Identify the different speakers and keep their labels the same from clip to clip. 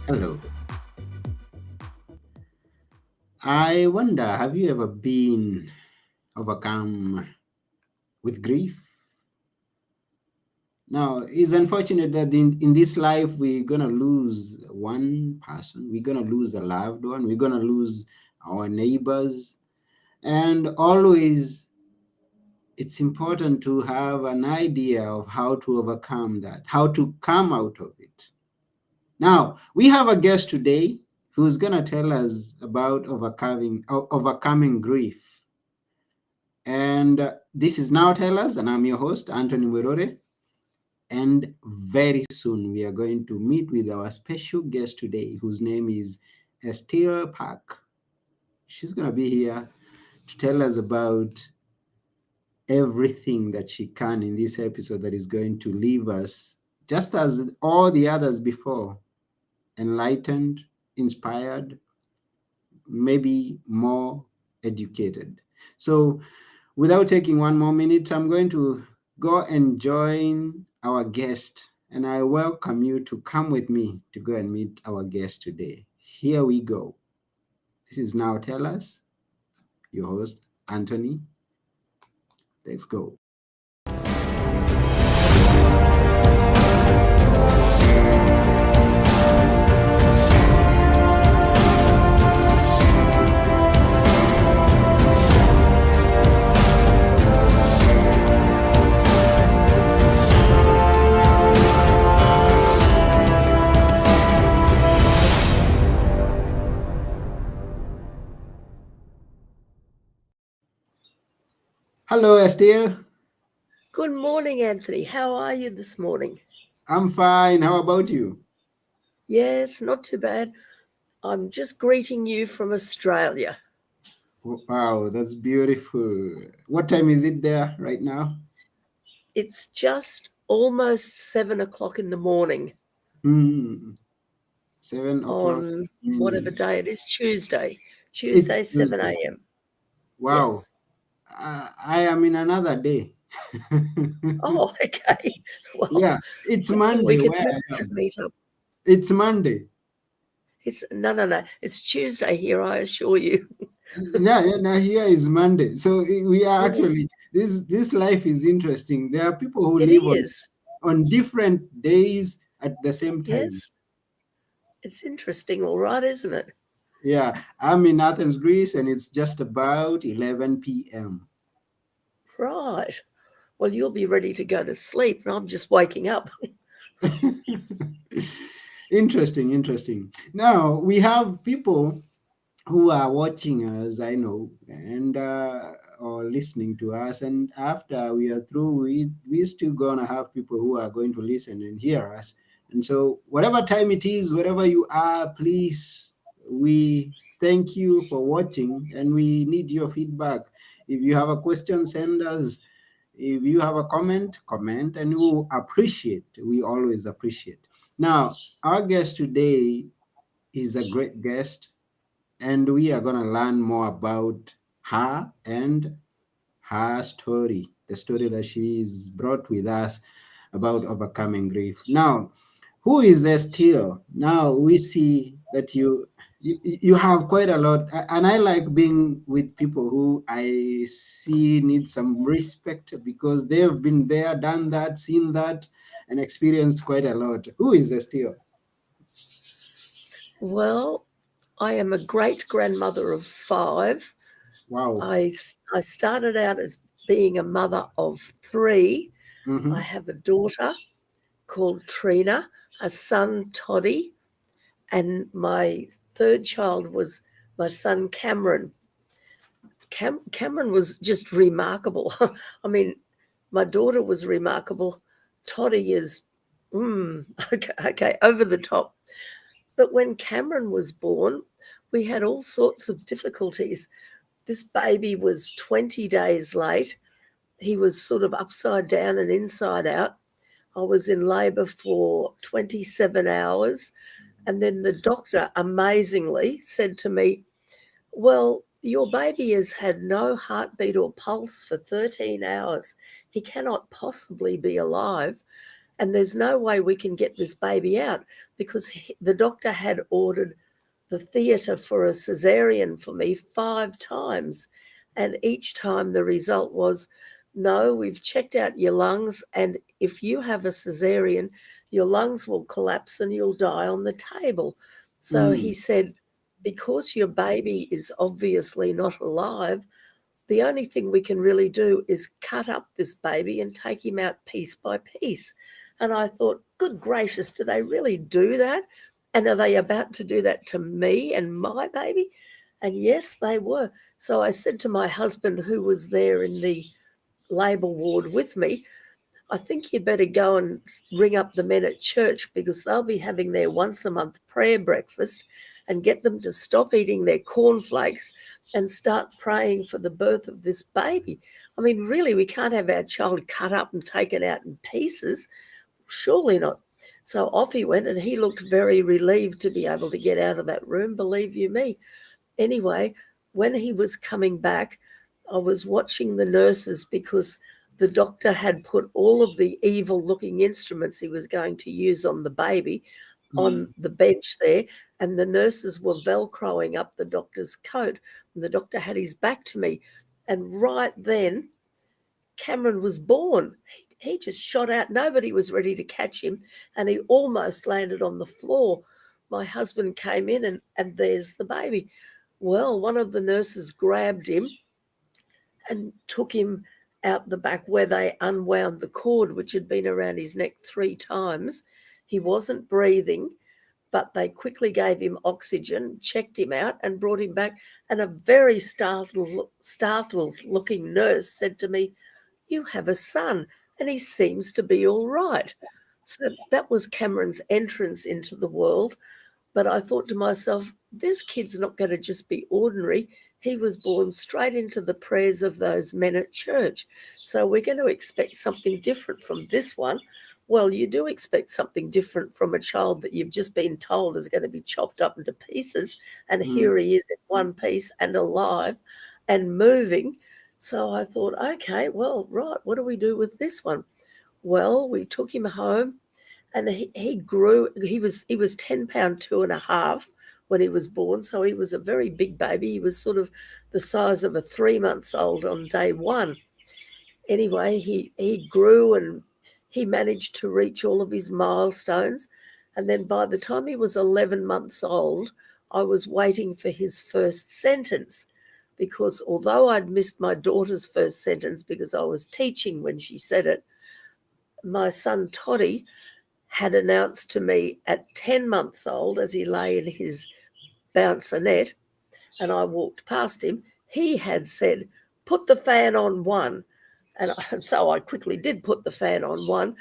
Speaker 1: Hello. I wonder, have you ever been overcome with grief? Now, it's unfortunate that in this life we're going to lose one person, we're going to lose a loved one, we're going to lose our neighbors. And always it's important to have an idea of how to overcome that, how to come out of it. Now, we have a guest today who's going to tell us about overcoming grief. And this is Now Tell Us, and I'm your host, Anthony Murore. And very soon we are going to meet with our special guest today, whose name is Estelle Parke. She's going to be here to tell us about everything that she can in this episode that is going to leave us, just as all the others before, enlightened, inspired, maybe more educated. So, without taking one more minute, I'm going to go and join our guest, and I welcome you to come with me to go and meet our guest today. Here we go. This is Now Tell Us, your host, Anthony. Let's go. Hello, Estelle.
Speaker 2: Good morning, Anthony. How are you this morning?
Speaker 1: I'm fine. How about you?
Speaker 2: Yes, not too bad. I'm just greeting you from Australia.
Speaker 1: Wow, that's beautiful. What time is it there right now?
Speaker 2: It's just almost 7 o'clock in the morning
Speaker 1: Hmm, 7 o'clock
Speaker 2: on whatever
Speaker 1: morning.
Speaker 2: day it is, Tuesday.
Speaker 1: It's
Speaker 2: Tuesday, 7
Speaker 1: Tuesday.
Speaker 2: a.m.
Speaker 1: Wow.
Speaker 2: Yes.
Speaker 1: I am in another day.
Speaker 2: Oh, okay. Well,
Speaker 1: Yeah, it's
Speaker 2: good thing we
Speaker 1: Monday
Speaker 2: can
Speaker 1: where I am.
Speaker 2: meet up.
Speaker 1: It's Monday.
Speaker 2: It's no. It's Tuesday here, I assure you.
Speaker 1: Yeah, yeah, now here is Monday. So we are
Speaker 2: Mm,
Speaker 1: actually this life is interesting. There are people who
Speaker 2: it
Speaker 1: live
Speaker 2: is.
Speaker 1: on different days at the same time.
Speaker 2: Yes. It's interesting, all right, isn't it?
Speaker 1: Yeah, I'm in Athens, Greece, and it's just about 11 p.m.
Speaker 2: Right. Well, you'll be ready to go to sleep, and I'm just waking up.
Speaker 1: Interesting, interesting. Now we have people who are watching us, I know, and or listening to us. And after we are through, we still gonna have people who are going to listen and hear us. And so, whatever time it is, wherever you are, please, we thank you for watching, and we need your feedback. If you have a question, send us. If you have a comment, and we always appreciate. Now, our guest today is a great guest, and we are going to learn more about her and her story, the story that she's brought with us about overcoming grief. Now, who is Estelle? Now we see that you have quite a lot, and I like being with people who I see need some respect because they've been there, done that, seen that, and experienced quite a lot. Who is Estelle?
Speaker 2: Well, I am a great grandmother of five.
Speaker 1: Wow.
Speaker 2: I started out as being a mother of three. I
Speaker 1: Mm-hmm.
Speaker 2: have a daughter called Trina, a son, Toddy, and my third child was my son, Cameron. Cameron was just remarkable. I mean, my daughter was remarkable. Toddy is, okay, over the top. But when Cameron was born, we had all sorts of difficulties. This baby was 20 days late. He was sort of upside down and inside out. I was in labour for 27 hours. And then the doctor amazingly said to me, well, your baby has had no heartbeat or pulse for 13 hours. He cannot possibly be alive. and there's no way we can get this baby out because the doctor had ordered the theatre for a cesarean for me 5 times. And each time the result was, no, we've checked out your lungs, and if you have a cesarean, your lungs will collapse and you'll die on the table. So he
Speaker 1: Mm.
Speaker 2: said, because your baby is obviously not alive, the only thing we can really do is cut up this baby and take him out piece by piece. And I thought, good gracious, do they really do that? And are they about to do that to me and my baby? And yes, they were. So I said to my husband, who was there in the labour ward with me, I think you'd better go and ring up the men at church because they'll be having their once a month prayer breakfast, and get them to stop eating their cornflakes and start praying for the birth of this baby. I mean, really, we can't have our child cut up and taken out in pieces. Surely not. So off he went, and he looked very relieved to be able to get out of that room, believe you me. Anyway, when he was coming back, I was watching the nurses because the doctor had put all of the evil looking instruments he was going to use on the baby on
Speaker 1: Mm.
Speaker 2: the bench there, and the nurses were velcroing up the doctor's coat, and the doctor had his back to me. And right then, Cameron was born. He just shot out. Nobody was ready to catch him, and he almost landed on the floor. My husband came in, and there's the baby. Well, one of the nurses grabbed him and took him out the back where they unwound the cord, which had been around his neck 3 times. He wasn't breathing, but they quickly gave him oxygen, checked him out, and brought him back. And a very startled looking nurse said to me, "You have a son, and he seems to be all right." So that was Cameron's entrance into the world. But I thought to myself, this kid's not going to just be ordinary. He was born straight into the prayers of those men at church. So we're going to expect something different from this one. Well, you do expect something different from a child that you've just been told is going to be chopped up into pieces. And here
Speaker 1: Mm.
Speaker 2: he is in one piece and alive and moving. So I thought, okay, well, right, what do we do with this one? Well, we took him home, and he grew. He was 10 pound 2.5 when he was born, so he was a very big baby. He was sort of the size of a 3 months old on day one. Anyway, he grew, and he managed to reach all of his milestones. And then by the time he was 11 months old, I was waiting for his first sentence, because although I'd missed my daughter's first sentence because I was teaching when she said it, my son Toddy had announced to me at 10 months old, as he lay in his bounsonette and I walked past him, he had said, "Put the fan on one." And so I quickly did put the fan on one.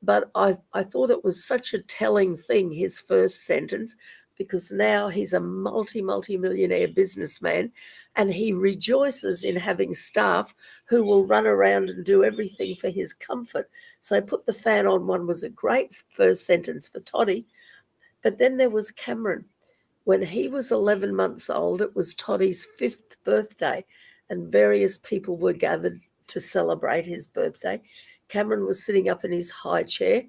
Speaker 2: But I thought it was such a telling thing, his first sentence, because now he's a multi millionaire businessman, and he rejoices in having staff who will run around and do everything for his comfort. So put the fan on one was a great first sentence for Toddy. But then there was Cameron. When he was 11 months old, it was Toddy's 5th birthday, and various people were gathered to celebrate his birthday. Cameron was sitting up in his high chair,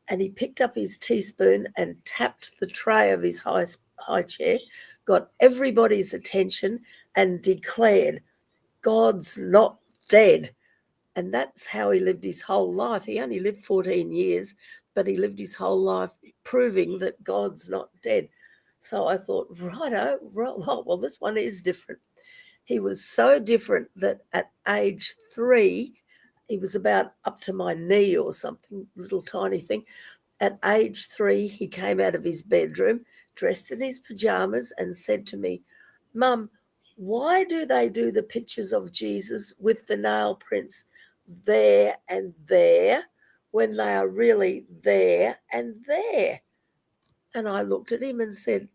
Speaker 2: and he picked up his teaspoon and tapped the tray of his high chair, got everybody's attention, and declared, "God's not dead." And that's how he lived his whole life. He only lived 14 years, but he lived his whole life proving that God's not dead. So I thought, righto, right, well, this one is different. He was so different that at age 3, he was about up to my knee or something, little tiny thing. At age 3, he came out of his bedroom, dressed in his pajamas, and said to me, "Mum, why do they do the pictures of Jesus with the nail prints there and there when they are really there and there?" And I looked at him and said,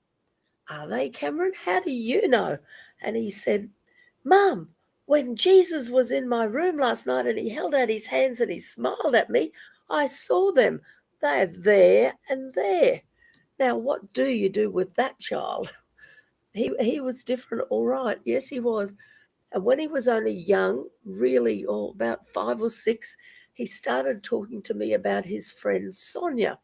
Speaker 2: "Are they, Cameron? How do you know?" And he said, "Mum, when Jesus was in my room last night and he held out his hands and he smiled at me, I saw them. They're there and there." Now, what do you do with that child? He was different, all right. Yes, he was. And when he was only young, really, or about 5 or 6, he started talking to me about his friend Sonia.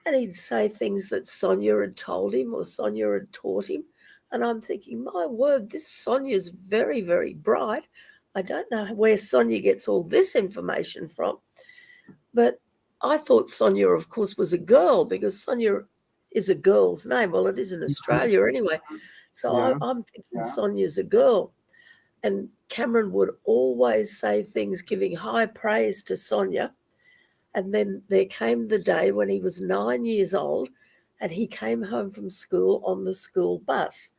Speaker 2: And he'd say things that Sonia had told him or Sonia had taught him. And I'm thinking, my word, this Sonia's very, very bright. I don't know where Sonia gets all this information from. But I thought Sonia, of course, was a girl because Sonia is a girl's name. Well, it is in Australia anyway. So
Speaker 1: Yeah.
Speaker 2: I'm thinking Sonia's a girl. And Cameron would always say things giving high praise to Sonia. And then there came the day when he was 9 years old and he came home from school on the school bus,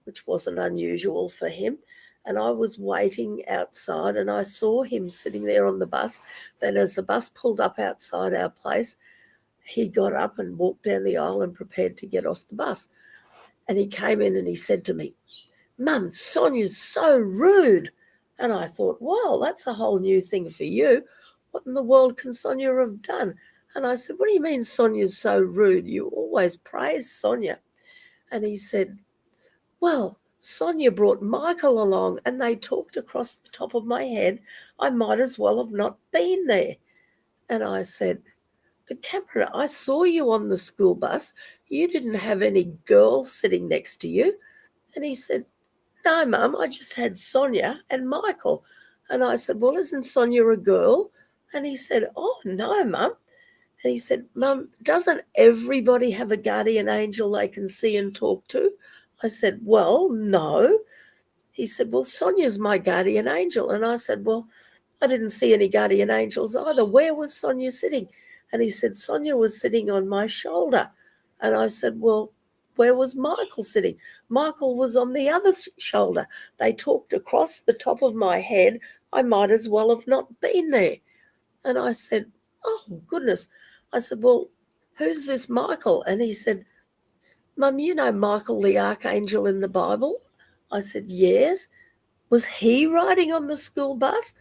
Speaker 2: which wasn't unusual for him. And I was waiting outside and I saw him sitting there on the bus. Then, as the bus pulled up outside our place, he got up and walked down the aisle and prepared to get off the bus. And he came in and he said to me, "Mum, Sonia's so rude." And I thought, well, that's a whole new thing for you. What in the world can Sonia have done? And I said, "What do you mean Sonia's so rude? You always praise Sonia." And he said, "Well, Sonia brought Michael along and they talked across the top of my head. I might as well have not been there." And I said, "But Cameron, I saw you on the school bus. You didn't have any girl sitting next to you." And he said, "No, Mum, I just had Sonia and Michael." And I said, "Well, isn't Sonia a girl?" And he said, "Oh, no, Mum." And he said, "Mum, doesn't everybody have a guardian angel they can see and talk to?" I said, "Well, no." He said, "Well, Sonia's my guardian angel." And I said, "Well, I didn't see any guardian angels either. Where was Sonia sitting?" And he said, "Sonia was sitting on my shoulder." And I said, "Well, where was Michael sitting?" "Michael was on the other shoulder. They talked across the top of my head. I might as well have not been there." And I said, "Oh, goodness." I said, "Well, who's this Michael?" And he said, "Mum, you know Michael the archangel in the Bible?" I said, "Yes." "Was he riding on the school bus?"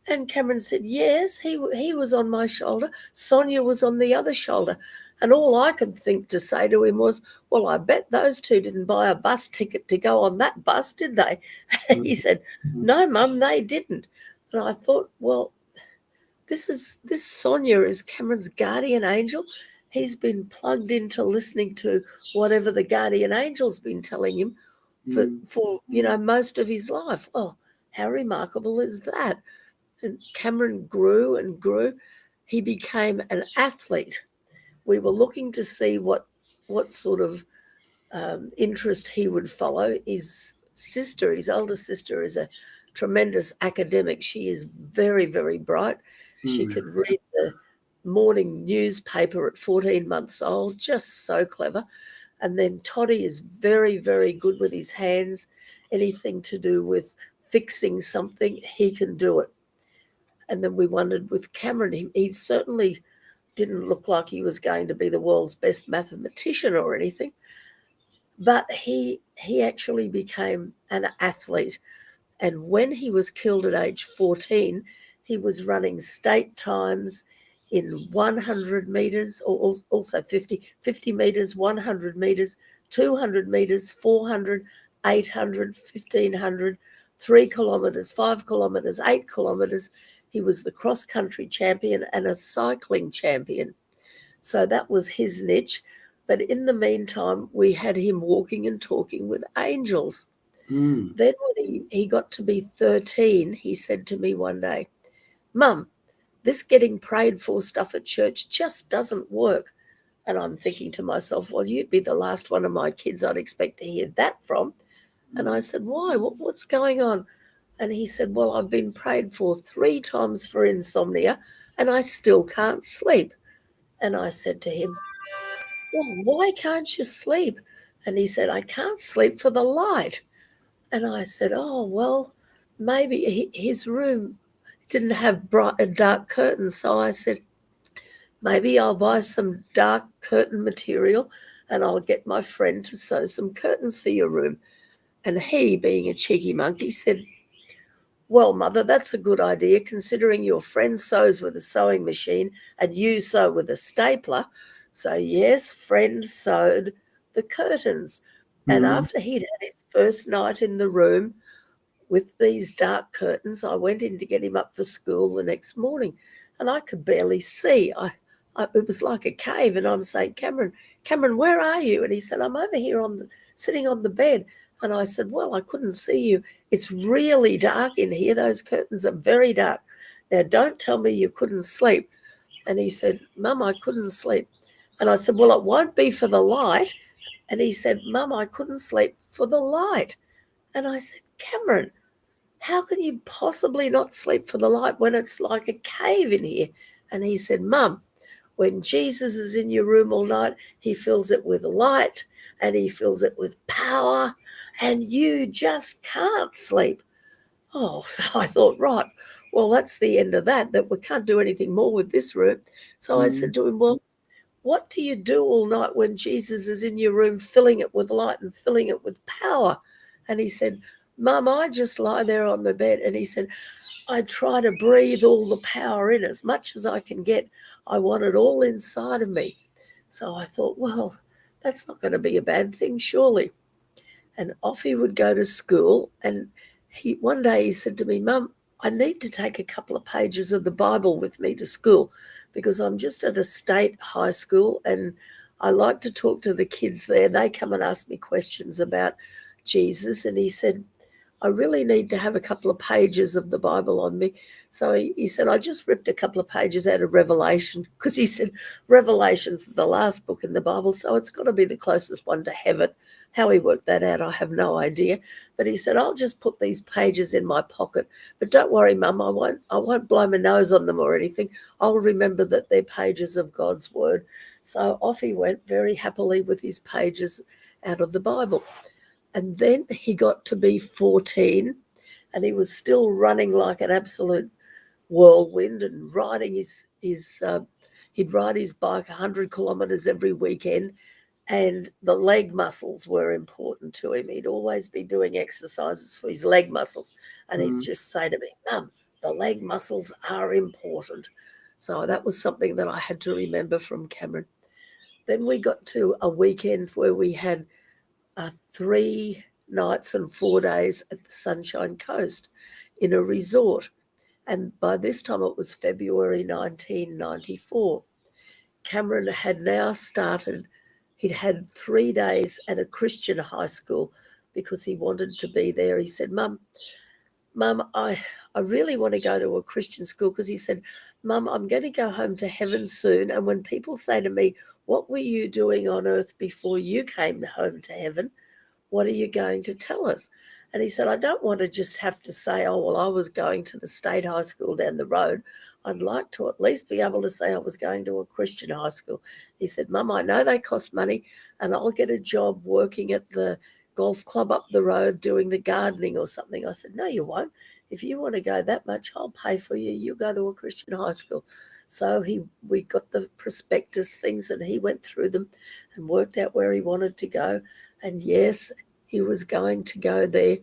Speaker 2: And Cameron said, "Yes, he was on my shoulder. Sonia was on the other shoulder." And all I could think to say to him was, "Well, I bet those two didn't buy a bus ticket to go on that bus, did they?" He said, "No, Mum, they didn't." And I thought, well, this Sonia is Cameron's guardian angel. He's been plugged into listening to whatever the guardian angel's been telling him for most of his life. Well, how remarkable is that? And Cameron grew and grew. He became an athlete. We were looking to see what sort of interest he would follow. His older sister, is a tremendous academic. She is very, very bright. She could read the morning newspaper at 14 months old, just so clever. And then Toddy is very, very good with his hands. Anything to do with fixing something, he can do it. And then we wondered with Cameron, he certainly didn't look like he was going to be the world's best mathematician or anything, but he actually became an athlete. And when he was killed at age 14, he was running state times in 100 metres, or also 50 metres, 100 metres, 200 metres, 400, 800, 1500, 3 kilometres, 5 kilometres, 8 kilometres. He was the cross-country champion and a cycling champion. So that was his niche. But in the meantime, we had him walking and talking with angels. Then when he got to be 13, he said to me one day, "Mum, this getting prayed for stuff at church just doesn't work." And I'm thinking to myself, well, you'd be the last one of my kids I'd expect to hear that from. And I said, "Why? What's going on?" And he said, "Well, I've been prayed for 3 times for insomnia and I still can't sleep." And I said to him, "Well, why can't you sleep?" And he said, "I can't sleep for the light." And I said, "Oh, well, maybe his room didn't have dark curtains." So I said, "Maybe I'll buy some dark curtain material and I'll get my friend to sew some curtains for your room." And he, being a cheeky monkey, said, "Well, Mother, that's a good idea, considering your friend sews with a sewing machine and you sew with a stapler." So, yes, friend sewed the curtains. And after he'd had his first night in the room, with these dark curtains. I went in to get him up for school the next morning, and I could barely see. It was like a cave, and I'm saying, Cameron, where are you? And he said, I'm over here sitting on the bed. And I said, well, I couldn't see you. It's really dark in here. Those curtains are very dark. Now, don't tell me you couldn't sleep. And he said, Mum, I couldn't sleep. And I said, well, it won't be for the light. And he said, Mum, I couldn't sleep for the light. And I said, Cameron, how can you possibly not sleep for the light when it's like a cave in here? And he said, Mum, when Jesus is in your room all night, he fills it with light and he fills it with power, and you just can't sleep. Oh, so I thought, right, well, that's the end of that we can't do anything more with this room. So I said
Speaker 1: Mm,
Speaker 2: to him, well, what do you do all night when Jesus is in your room, filling it with light and filling it with power? And he said, Mum, I just lie there on my bed. And he said, I try to breathe all the power in as much as I can get. I want it all inside of me. So I thought, well, that's not going to be a bad thing, surely. And off he would go to school. And one day he said to me, Mum, I need to take a couple of pages of the Bible with me to school because I'm just at a state high school and I like to talk to the kids there. They come and ask me questions about Jesus. And he said, I really need to have a couple of pages of the Bible on me. So he said, I just ripped a couple of pages out of Revelation because he said Revelation's the last book in the Bible, so it's got to be the closest one to heaven. How he worked that out, I have no idea. But he said, I'll just put these pages in my pocket. But don't worry, Mum, I won't blow my nose on them or anything. I'll remember that they're pages of God's word. So off he went very happily with his pages out of the Bible. And then he got to be 14 and he was still running like an absolute whirlwind and riding he'd ride his bike 100 kilometres every weekend. And the leg muscles were important to him. He'd always be doing exercises for his leg muscles. And he'd
Speaker 1: mm,
Speaker 2: just say to me, Mum, the leg muscles are important. So that was something that I had to remember from Cameron. Then we got to a weekend where we had 3 nights and 4 days at the Sunshine Coast in a resort. And by this time it was February 1994. Cameron had now started, he'd had 3 days at a Christian high school because he wanted to be there. He said, Mum, I really want to go to a Christian school because he said, Mum, I'm going to go home to heaven soon. And when people say to me, what were you doing on earth before you came home to heaven? What are you going to tell us? And he said, I don't want to just have to say, oh, well, I was going to the state high school down the road. I'd like to at least be able to say I was going to a Christian high school. He said, Mum, I know they cost money and I'll get a job working at the golf club up the road doing the gardening or something. I said, no, you won't. If you want to go that much, I'll pay for you. You go to a Christian high school. So we got the prospectus things and he went through them and worked out where he wanted to go. And yes, he was going to go there.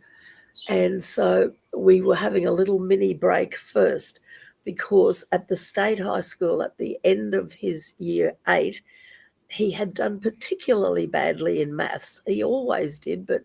Speaker 2: And so we were having a little mini break first because at the state high school at the end of his year 8, he had done particularly badly in maths. He always did, but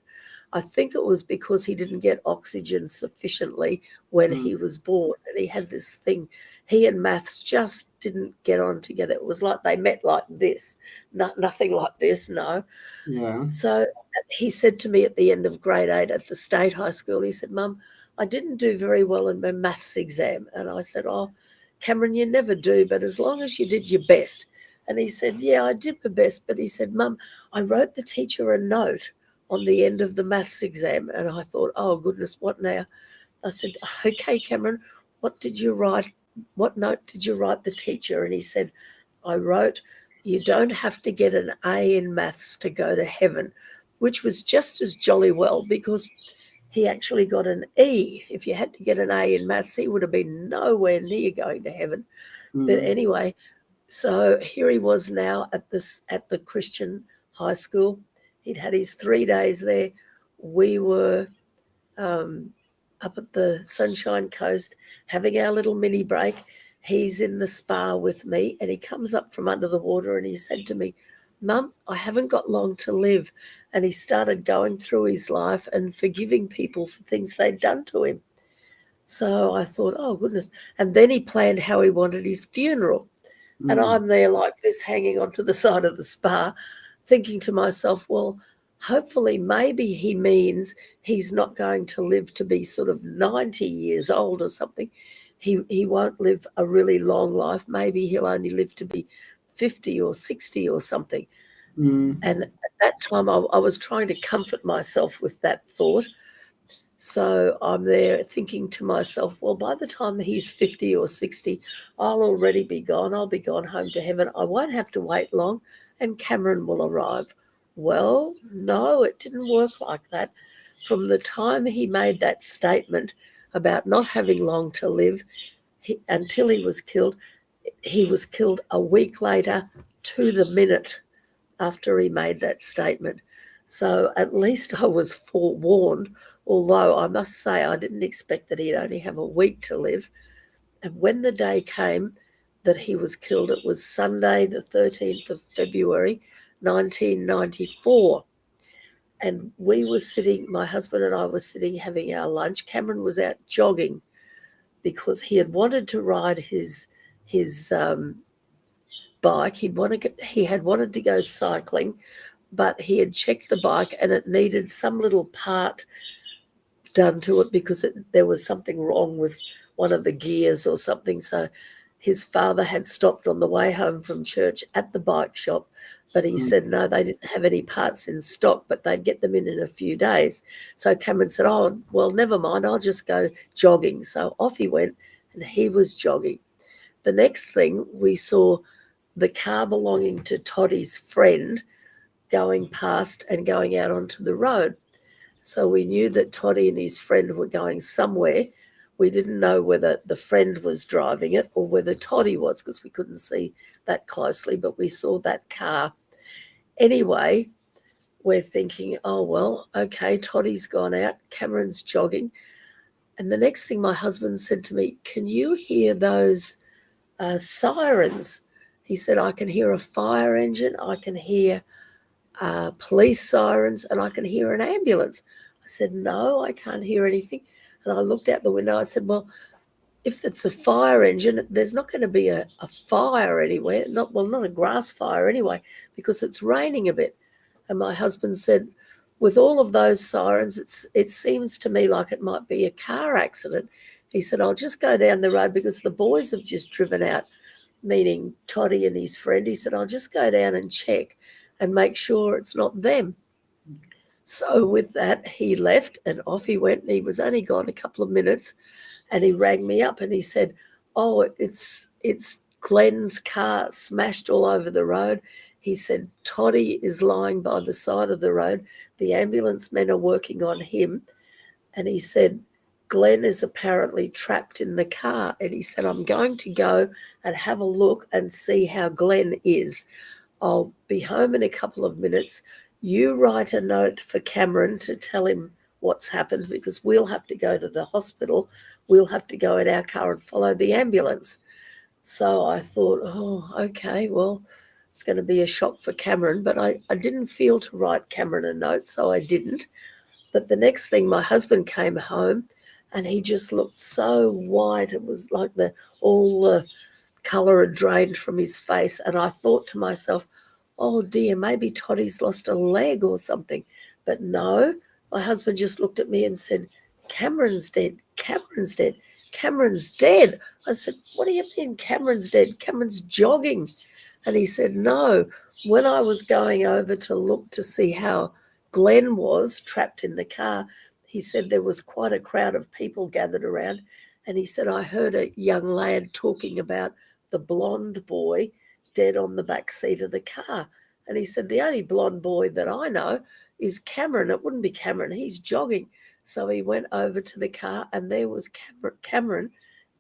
Speaker 2: I think it was because he didn't get oxygen sufficiently when he
Speaker 1: mm,
Speaker 2: was born. And he had this thing, he and maths just didn't get on together. It was like they met like this, nothing like this, no.
Speaker 1: yeah.
Speaker 2: So he said to me at the end of grade 8 at the state high school, he said, Mum, I didn't do very well in my maths exam. And I said, oh, Cameron, you never do, but as long as you did your best. And he said, yeah, I did my best. But he said, Mum, I wrote the teacher a note on the end of the maths exam. And I thought, oh, goodness, what now? I said, okay, Cameron, what did you write? What note did you write the teacher? And he said, I wrote, you don't have to get an A in maths to go to heaven, which was just as jolly well because he actually got an E. If you had to get an A in maths, he would have been nowhere near going to heaven. But
Speaker 1: Mm,
Speaker 2: anyway, so here he was now at the Christian high school. He'd had his 3 days there. We were um, up at the Sunshine Coast having our little mini break. He's in the spa with me and he comes up from under the water and he said to me, Mum, I haven't got long to live. And he started going through his life and forgiving people for things they'd done to him. So I thought, oh, goodness. And then he planned how he wanted his funeral. And
Speaker 1: Mm,
Speaker 2: I'm there like this, hanging onto the side of the spa, thinking to myself, well, hopefully, maybe he means he's not going to live to be sort of 90 years old or something. He won't live a really long life. Maybe he'll only live to be 50 or 60 or something. And
Speaker 1: mm,
Speaker 2: at that time, I was trying to comfort myself with that thought. So I'm there thinking to myself, well, by the time he's 50 or 60, I'll already be gone. I'll be gone home to heaven. I won't have to wait long, and Cameron will arrive. Well, no, it didn't work like that. From the time he made that statement about not having long to live until he was killed a week later to the minute after he made that statement. So at least I was forewarned, although I must say I didn't expect that he'd only have a week to live. And when the day came that he was killed, it was Sunday, the 13th of February, 1994. And we were sitting, my husband and I were sitting having our lunch. Cameron was out jogging because he had wanted to ride his bike. He had wanted to go cycling, but he had checked the bike and it needed some little part done to it because there was something wrong with one of the gears or something. So his father had stopped on the way home from church at the bike shop, but he
Speaker 1: mm,
Speaker 2: said no, they didn't have any parts in stock, but they'd get them in a few days. So Cameron said, oh, well, never mind, I'll just go jogging. So off he went, and he was jogging. The next thing we saw, the car belonging to Toddy's friend going past and going out onto the road. So we knew that Toddy and his friend were going somewhere. We didn't know whether the friend was driving it or whether Toddy was, because we couldn't see that closely, but we saw that car. Anyway, we're thinking, oh, well, okay, Toddy's gone out, Cameron's jogging. And the next thing my husband said to me, can you hear those sirens? He said, I can hear a fire engine, I can hear police sirens, and I can hear an ambulance. I said, no, I can't hear anything. And I looked out the window. I said, well, if it's a fire engine, there's not going to be a fire anywhere. Not a grass fire anyway, because it's raining a bit. And my husband said, with all of those sirens, it seems to me like it might be a car accident. He said, I'll just go down the road because the boys have just driven out, meaning Toddy and his friend. He said, I'll just go down and check and make sure it's not them. So with that, he left and off he went. And he was only gone a couple of minutes, and he rang me up and he said, "Oh, it's Glenn's car smashed all over the road." He said, "Toddy is lying by the side of the road. The ambulance men are working on him." And he said, Glenn is apparently trapped in the car. And he said, I'm going to go and have a look and see how Glenn is. I'll be home in a couple of minutes. You write a note for Cameron to tell him what's happened, because we'll have to go to the hospital. We'll have to go in our car and follow the ambulance. So I thought, oh, okay, well, it's going to be a shock for Cameron. But I didn't feel to write Cameron a note, so I didn't. But the next thing, my husband came home and he just looked so white. It was like all the colour had drained from his face. And I thought to myself, oh dear, maybe Toddy's lost a leg or something. But no, my husband just looked at me and said, Cameron's dead. Cameron's dead. Cameron's dead. I said, what do you mean Cameron's dead? Cameron's jogging. And he said, no, when I was going over to look to see how Glenn was trapped in the car, he said there was quite a crowd of people gathered around. And he said, I heard a young lad talking about the blonde boy dead on the back seat of the car. And he said, the only blonde boy that I know is Cameron. It wouldn't be Cameron. He's jogging. So he went over to the car and there was Cameron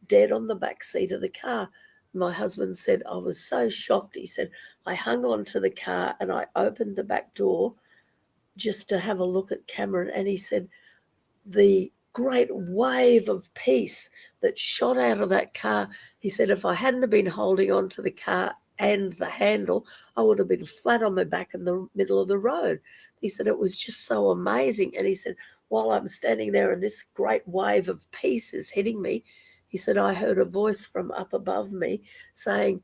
Speaker 2: dead on the back seat of the car. My husband said, I was so shocked. He said, I hung on to the car and I opened the back door just to have a look at Cameron. And he said, the great wave of peace that shot out of that car, he said, if I hadn't have been holding on to the car and the handle, I would have been flat on my back in the middle of the road. He said it was just so amazing. And he said, while I'm standing there and this great wave of peace is hitting me, he said, I heard a voice from up above me saying,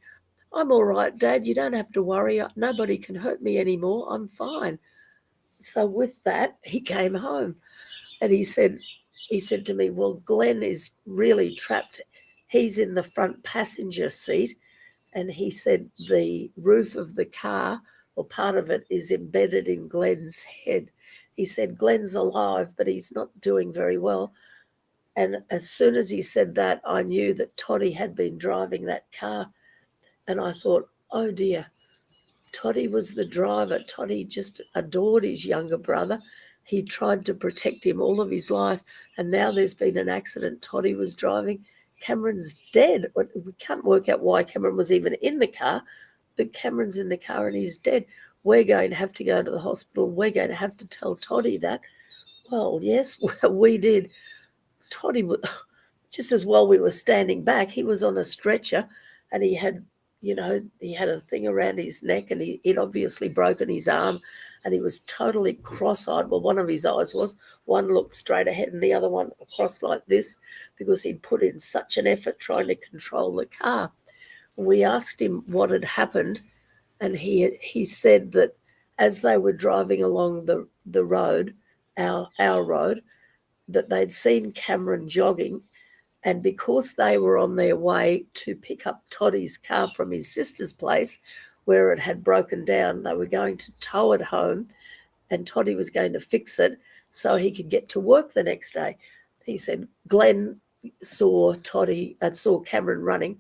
Speaker 2: I'm all right, Dad. You don't have to worry. Nobody can hurt me anymore. I'm fine. So with that, he came home and he said to me, well, Glenn is really trapped. He's in the front passenger seat. And he said the roof of the car, or part of it, is embedded in Glenn's head. He said, Glenn's alive, but he's not doing very well. And as soon as he said that, I knew that Toddy had been driving that car. And I thought, oh dear, Toddy was the driver. Toddy just adored his younger brother. He tried to protect him all of his life. And now there's been an accident. Toddy was driving. Cameron's dead. We can't work out why Cameron was even in the car, but Cameron's in the car and he's dead. We're going to have to go to the hospital. We're going to have to tell Toddy that. Well, yes, we did. Toddy, just as while we were standing back, he was on a stretcher and he had, he had a thing around his neck and he'd obviously broken his arm and he was totally cross-eyed. Well, one of his eyes was, one looked straight ahead and the other one across like this because he'd put in such an effort trying to control the car. We asked him what had happened and he said that as they were driving along the road, our road, that they'd seen Cameron jogging, and because they were on their way to pick up Toddy's car from his sister's place where it had broken down, they were going to tow it home and Toddy was going to fix it so he could get to work the next day. He said Glenn saw Cameron running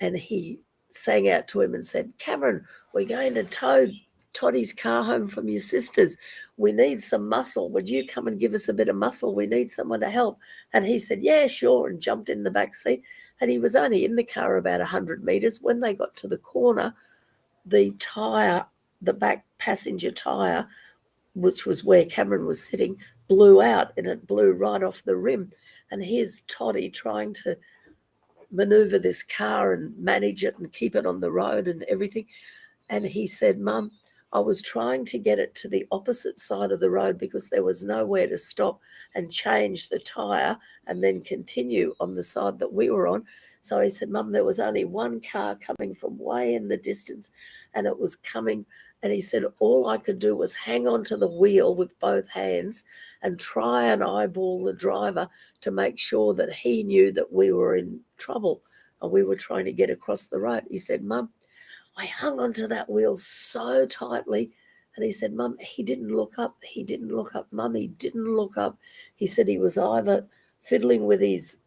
Speaker 2: and he sang out to him and said, Cameron, we're going to tow Toddy's car home from your sister's. We need some muscle. Would you come and give us a bit of muscle? We need someone to help. And he said, yeah, sure, and jumped in the back seat. And he was only in the car about 100 metres. When they got to the corner, the tyre, the back passenger tyre, which was where Cameron was sitting, blew out and it blew right off the rim. And here's Toddy trying to maneuver this car and manage it and keep it on the road and everything. And he said, Mum, I was trying to get it to the opposite side of the road because there was nowhere to stop and change the tyre and then continue on the side that we were on. So he said, Mum, there was only one car coming from way in the distance and it was coming. And he said, all I could do was hang on to the wheel with both hands and try and eyeball the driver to make sure that he knew that we were in trouble and we were trying to get across the road. He said, Mum, I hung onto that wheel so tightly. And he said, Mum, he didn't look up. He didn't look up. Mum, he didn't look up. He said he was either fiddling with his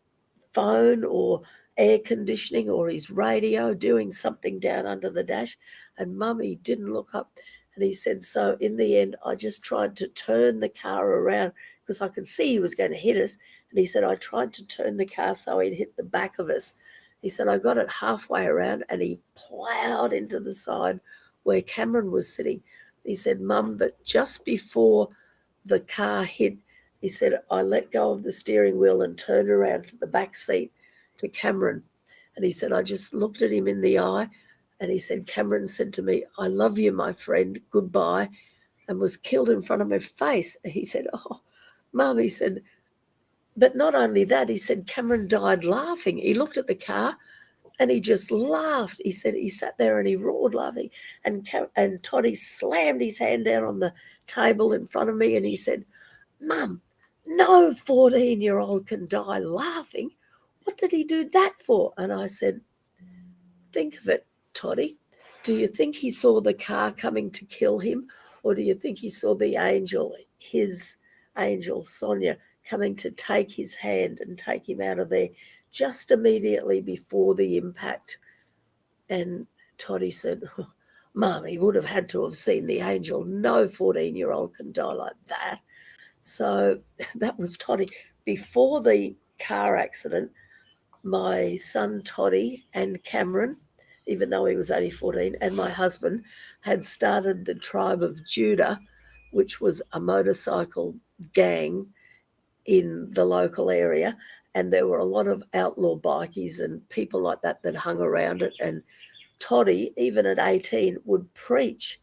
Speaker 2: phone or air conditioning or his radio, doing something down under the dash. And Mum, he didn't look up. And he said, so in the end, I just tried to turn the car around because I could see he was going to hit us. And he said, I tried to turn the car so he'd hit the back of us. He said, I got it halfway around and he ploughed into the side where Cameron was sitting. He said, Mum, but just before the car hit, he said, I let go of the steering wheel and turned around to the back seat to Cameron. And he said, I just looked at him in the eye and he said, Cameron said to me, I love you, my friend, goodbye, and was killed in front of my face. He said, oh, Mum, he said, but not only that, he said Cameron died laughing. He looked at the car and he just laughed. He said he sat there and he roared laughing. And Toddy slammed his hand down on the table in front of me and he said, Mum, no 14-year-old can die laughing. What did he do that for? And I said, think of it, Toddy. Do you think he saw the car coming to kill him? Or do you think he saw the angel, his angel, Sonia, coming to take his hand and take him out of there just immediately before the impact? And Toddy said, oh, Mum, he would have had to have seen the angel. No 14-year-old can die like that. So that was Toddy. Before the car accident, my son Toddy and Cameron, even though he was only 14, and my husband had started the Tribe of Judah, which was a motorcycle gang in the local area. And there were a lot of outlaw bikies and people like that that hung around it. And Toddy, even at 18, would preach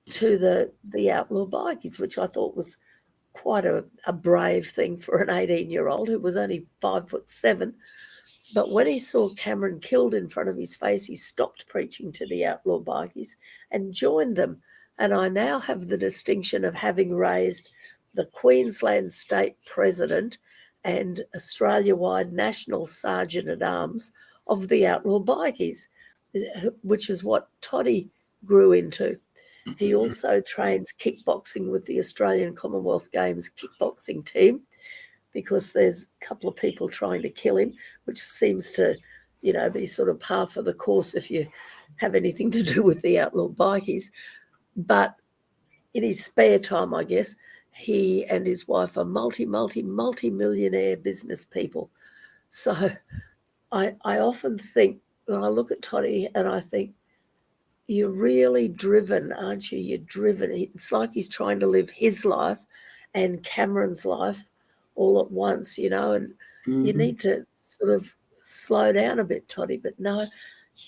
Speaker 2: to the outlaw bikies, which I thought was quite a brave thing for an 18-year-old who was only 5'7". But when he saw Cameron killed in front of his face, he stopped preaching to the outlaw bikies and joined them. And I now have the distinction of having raised the Queensland State President and Australia-wide National Sergeant at Arms of the outlaw bikies, which is what Toddy grew into. He also trains kickboxing with the Australian Commonwealth Games kickboxing team, because there's a couple of people trying to kill him, which seems to, be sort of par for the course if you have anything to do with the outlaw bikies. But in his spare time, I guess, he and his wife are multi-millionaire business people. So I often think, when I look at Toddy, and I think, you're really driven, aren't you? You're driven. It's like he's trying to live his life and Cameron's life all at once, and you
Speaker 1: Mm-hmm.
Speaker 2: need to sort of slow down a bit, Toddy. But no,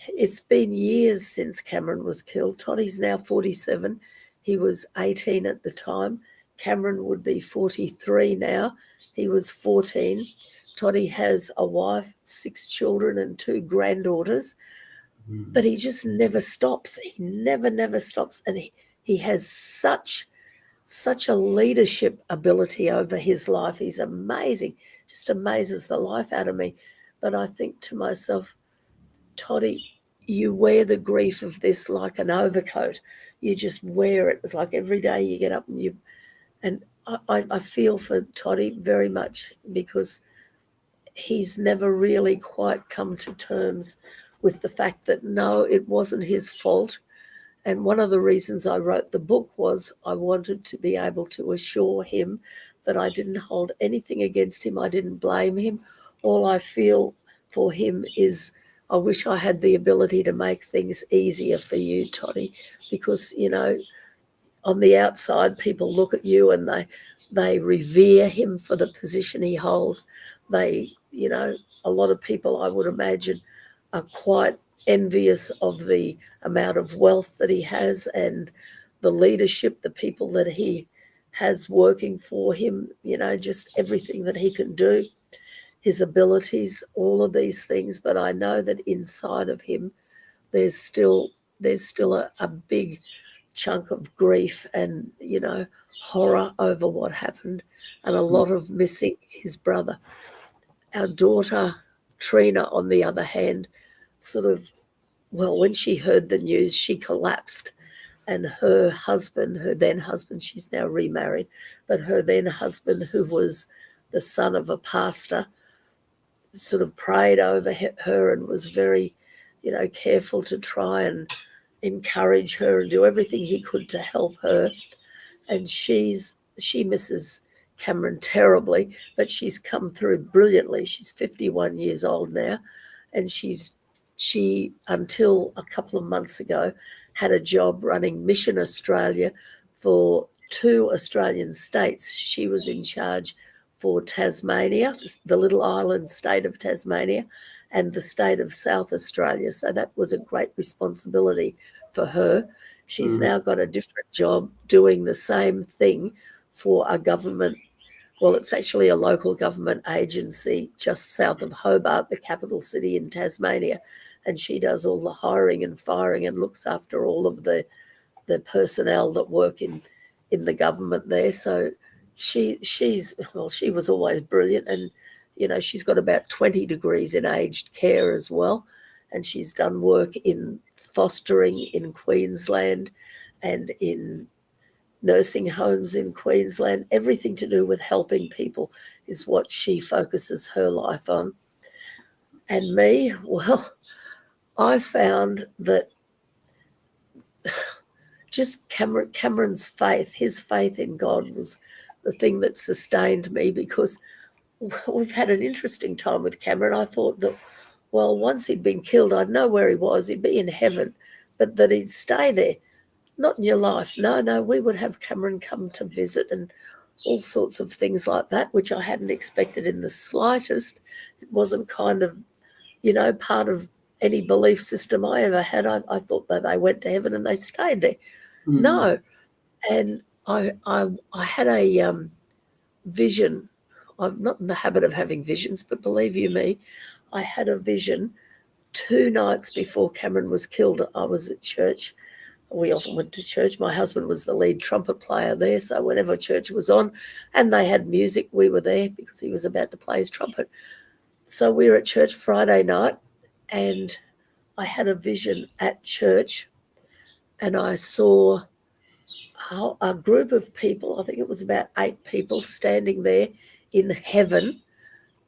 Speaker 2: it's been years since Cameron was killed. Toddy's now 47. He was 18 at the time. Cameron would be 43 now. He was 14. Toddy has a wife, 6 children, and 2 granddaughters. But he just never stops. He never stops. And he has such a leadership ability over his life. He's amazing, just amazes the life out of me. But I think to myself, Toddy, you wear the grief of this like an overcoat. You just wear it. It's like every day you get up and I feel for Toddy very much, because he's never really quite come to terms with the fact that, no, it wasn't his fault. And one of the reasons I wrote the book was I wanted to be able to assure him that I didn't hold anything against him. I didn't blame him. All I feel for him is, I wish I had the ability to make things easier for you, Toddy, because, on the outside, people look at you and they revere him for the position he holds. They, a lot of people, I would imagine, are quite envious of the amount of wealth that he has and the leadership, the people that he has working for him, just everything that he can do, his abilities, all of these things. But I know that inside of him, there's still a big chunk of grief and, horror over what happened, and a lot of missing his brother. Our daughter, Trina, on the other hand, sort of, well, when she heard the news, she collapsed. And her husband, her then husband, she's now remarried, but her then husband, who was the son of a pastor, sort of prayed over her and was very, careful to try and encourage her and do everything he could to help her. And she misses Cameron terribly, but she's come through brilliantly. She's 51 years old now, and she until a couple of months ago had a job running Mission Australia for 2 Australian states. She was in charge for Tasmania, the little island state of Tasmania, and the state of South Australia. So that was a great responsibility for her. She's
Speaker 1: Mm-hmm.
Speaker 2: now got a different job doing the same thing for a government. Well, it's actually a local government agency just south of Hobart, the capital city in Tasmania. And she does all the hiring and firing and looks after all of the personnel that work in the government there. So she was always brilliant, and she's got about 20 degrees in aged care as well, and she's done work in fostering in Queensland and in nursing homes in Queensland. Everything to do with helping people is what she focuses her life on. And me, well, I found that just Cameron's faith, his faith in God, was the thing that sustained me, because we've had an interesting time with Cameron. I thought that, well, once he'd been killed, I'd know where he was. He'd be in heaven, but that he'd stay there. Not in your life. No, we would have Cameron come to visit and all sorts of things like that, which I hadn't expected in the slightest. It wasn't kind of, part of any belief system I ever had. I thought that they went to heaven and they stayed there.
Speaker 1: mm,
Speaker 2: No. And I had a vision. I'm not in the habit of having visions, but believe you me, I had a vision 2 nights before Cameron was killed. I was at church. We often went to church. My husband was the lead trumpet player there, so whenever church was on and they had music, we were there because he was about to play his trumpet. So we were at church Friday night, and I had a vision at church, and I saw a group of people, I think it was about 8 people, standing there in heaven.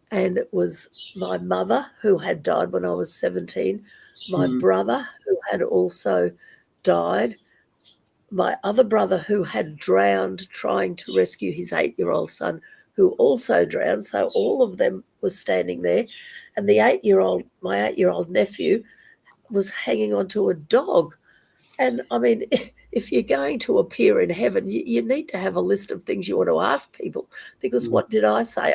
Speaker 2: And it was my mother, who had died when I was 17, my
Speaker 1: mm,
Speaker 2: brother, who had also died, my other brother, who had drowned trying to rescue his 8-year-old son, who also drowned. So all of them were standing there. And my 8-year-old nephew, was hanging onto a dog. And I mean, if you're going to appear in heaven, you need to have a list of things you want to ask people. Because
Speaker 1: mm,
Speaker 2: what did I say?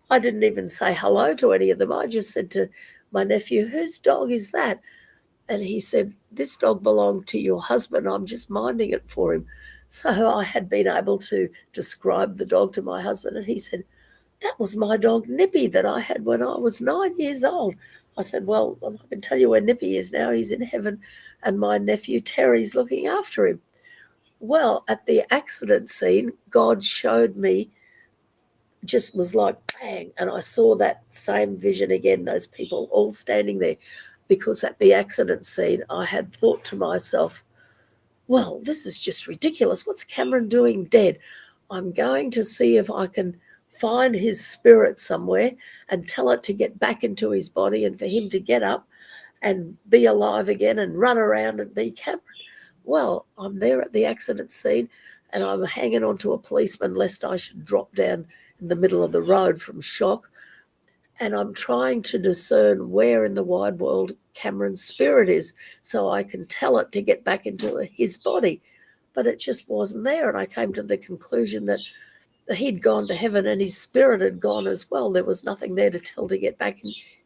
Speaker 2: I didn't even say hello to any of them. I just said to my nephew, "Whose dog is that?" And he said, "This dog belonged to your husband. I'm just minding it for him." So I had been able to describe the dog to my husband, and he said, "That was my dog Nippy that I had when I was 9 years old." I said, "Well, I can tell you where Nippy is now. He's in heaven, and my nephew Terry's looking after him." Well, at the accident scene, God showed me, just was like bang, and I saw that same vision again, those people all standing there, because at the accident scene, I had thought to myself, well, this is just ridiculous. What's Cameron doing dead? I'm going to see if I can find his spirit somewhere and tell it to get back into his body and for him to get up and be alive again and run around and be Cameron. Well, I'm there at the accident scene and I'm hanging on to a policeman lest I should drop down in the middle of the road from shock. And I'm trying to discern where in the wide world Cameron's spirit is so I can tell it to get back into his body. But it just wasn't there. And I came to the conclusion that he'd gone to heaven and his spirit had gone as well. There was nothing there to tell to get back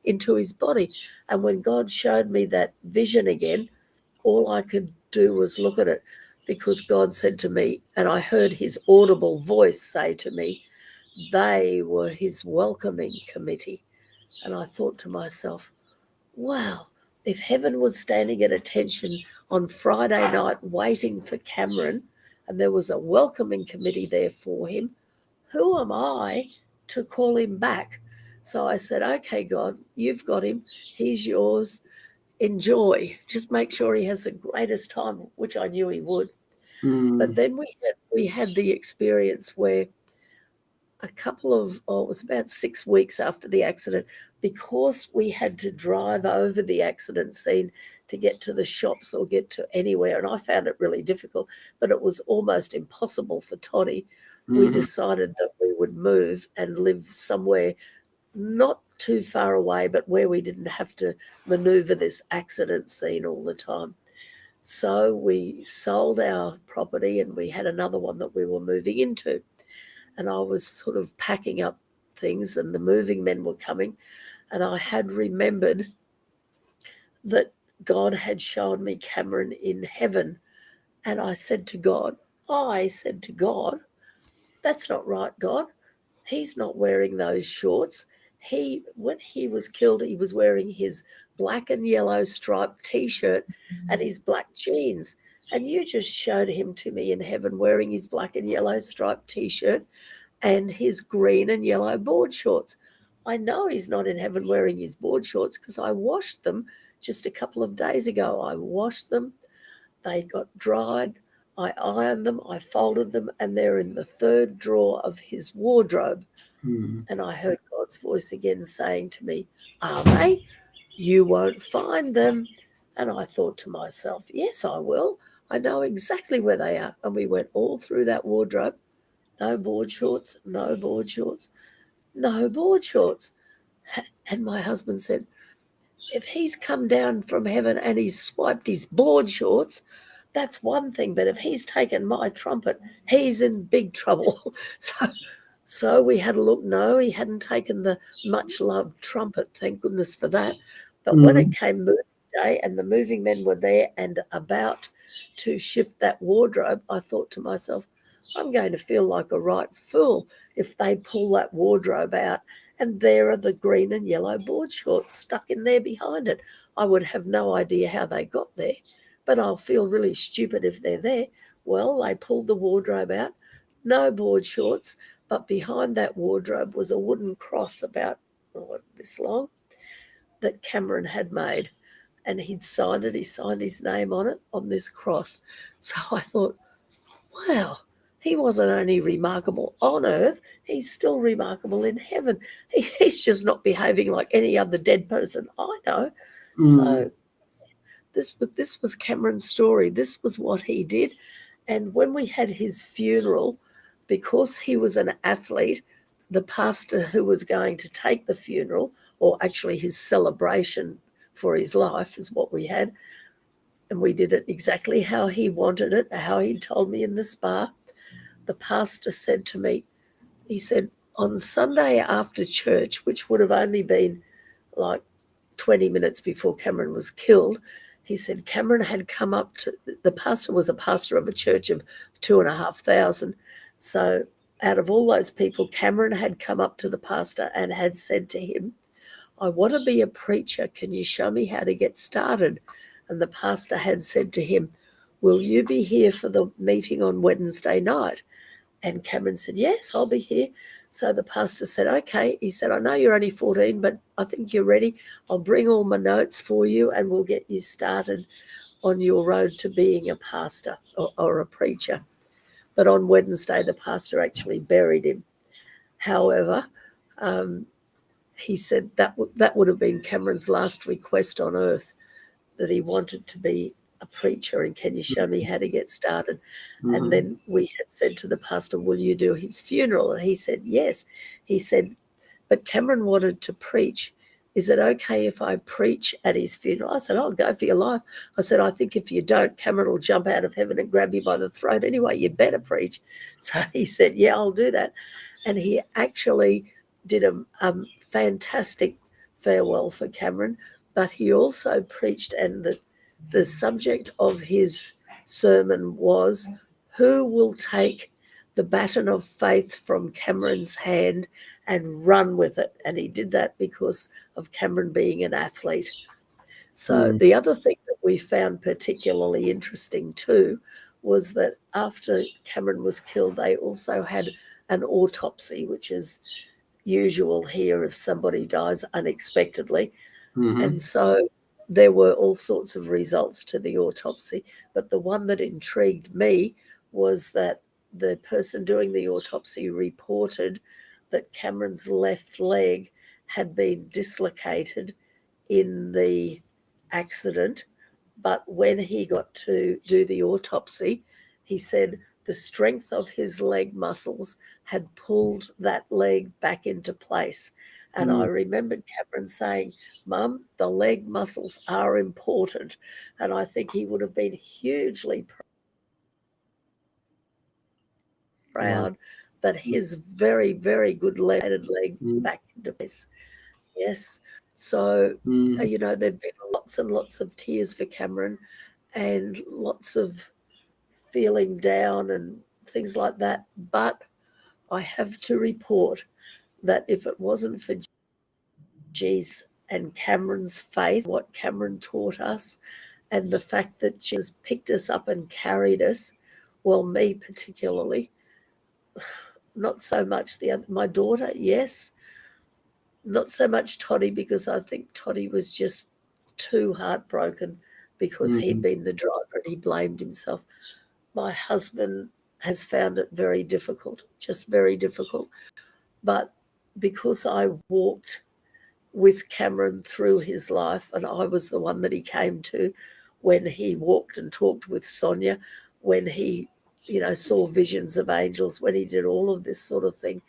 Speaker 2: into his body. And when God showed me that vision again, all I could do was look at it, because God said to me, and I heard his audible voice say to me, they were his welcoming committee. And I thought to myself, wow, if heaven was standing at attention on Friday night waiting for Cameron, and there was a welcoming committee there for him, who am I to call him back? So I said, okay, God, you've got him. He's yours. Enjoy. Just make sure he has the greatest time, which I knew he would. But
Speaker 1: mm,
Speaker 2: then we had the experience where a couple of, oh, it was about 6 weeks after the accident, because we had to drive over the accident scene to get to the shops or get to anywhere. And I found it really difficult, but it was almost impossible for Toddy. We
Speaker 1: mm,
Speaker 2: decided that we would move and live somewhere not too far away, but where we didn't have to maneuver this accident scene all the time. So we sold our property and we had another one that we were moving into, and I was sort of packing up things, and the moving men were coming, and I had remembered that God had shown me Cameron in heaven, and I said to God, that's not right, God. He's not wearing those shorts. When he was killed, he was wearing his black and yellow striped t-shirt and his black jeans. And you just showed him to me in heaven wearing his black and yellow striped t-shirt and his green and yellow board shorts. I know he's not in heaven wearing his board shorts because I washed them just a couple of days ago. I washed them, they got dried, I ironed them, I folded them, and they're in the third drawer of his wardrobe.
Speaker 1: mm,
Speaker 2: And I heard God's voice again saying to me, are they? You won't find them. And I thought to myself, yes, I will. I know exactly where they are. And we went all through that wardrobe. No board shorts, no board shorts, no board shorts. And my husband said, if he's come down from heaven and he's swiped his board shorts, that's one thing. But if he's taken my trumpet, he's in big trouble. So we had a look. No, he hadn't taken the much loved trumpet. Thank goodness for that. But when it
Speaker 1: Mm-hmm.
Speaker 2: came moving day and the moving men were there and about to shift that wardrobe, I thought to myself, I'm going to feel like a right fool if they pull that wardrobe out and there are the green and yellow board shorts stuck in there behind it. I would have no idea how they got there, but I'll feel really stupid if they're there. Well, they pulled the wardrobe out, no board shorts, but behind that wardrobe was a wooden cross about this long that Cameron had made, and he'd signed it. He signed his name on it on this cross. So I thought, wow, he wasn't only remarkable on earth, he's still remarkable in heaven. He's just not behaving like any other dead person I know.
Speaker 1: Mm-hmm.
Speaker 2: So this was Cameron's story. This was what he did. And when we had his funeral, because he was an athlete, the pastor who was going to take the funeral, or actually his celebration for his life, is what we had. And we did it exactly how he wanted it, how he told me in the spa. The pastor said to me, he said, on Sunday after church, which would have only been like 20 minutes before Cameron was killed, he said Cameron had come up to, the pastor was a pastor of a church of 2,500. So out of all those people, Cameron had come up to the pastor and had said to him, I want to be a preacher. Can you show me how to get started? And the pastor had said to him, will you be here for the meeting on Wednesday night? And Cameron said, yes, I'll be here. So the pastor said, okay. He said, I know you're only 14, but I think you're ready. I'll bring all my notes for you and we'll get you started on your road to being a pastor or a preacher. But on Wednesday, the pastor actually buried him. However, um, he said that would have been Cameron's last request on earth, that he wanted to be a preacher and can you show me how to get started? And
Speaker 1: Mm-hmm.
Speaker 2: then we had said to the pastor, will you do his funeral? And he said, yes. He said, but Cameron wanted to preach. Is it okay if I preach at his funeral? I said, oh, go for your life. I said, I think if you don't, Cameron will jump out of heaven and grab you by the throat anyway. You better preach. So he said, yeah, I'll do that. And he actually did a fantastic farewell for Cameron, but he also preached, and the subject of his sermon was, who will take the baton of faith from Cameron's hand and run with it? And he did that because of Cameron being an athlete. So the other thing that we found particularly interesting too was that after Cameron was killed, they also had an autopsy, which is usual here if somebody dies unexpectedly. And
Speaker 1: Mm-hmm.
Speaker 2: so there were all sorts of results to the autopsy. But the one that intrigued me was that the person doing the autopsy reported that Cameron's left leg had been dislocated in the accident. But when he got to do the autopsy, he said the strength of his leg muscles had pulled that leg back into place. And I remembered Cameron saying, Mum, the leg muscles are important. And I think he would have been hugely
Speaker 1: Wow.
Speaker 2: proud that his very, very good leg
Speaker 1: Mm-hmm.
Speaker 2: back into place. Yes. So,
Speaker 1: Mm-hmm.
Speaker 2: there've been lots and lots of tears for Cameron and lots of feeling down and things like that. But I have to report that if it wasn't for Jesus and Cameron's faith, what Cameron taught us, and the fact that Jesus picked us up and carried us, well, me particularly, not so much my daughter, yes, not so much Toddy, because I think Toddy was just too heartbroken because he'd
Speaker 1: Mm-hmm.
Speaker 2: been the driver and he blamed himself. My husband has found it very difficult, just very difficult. But because I walked with Cameron through his life, and I was the one that he came to when he walked and talked with Sonia, when he, saw visions of angels, when he did all of this sort of thing,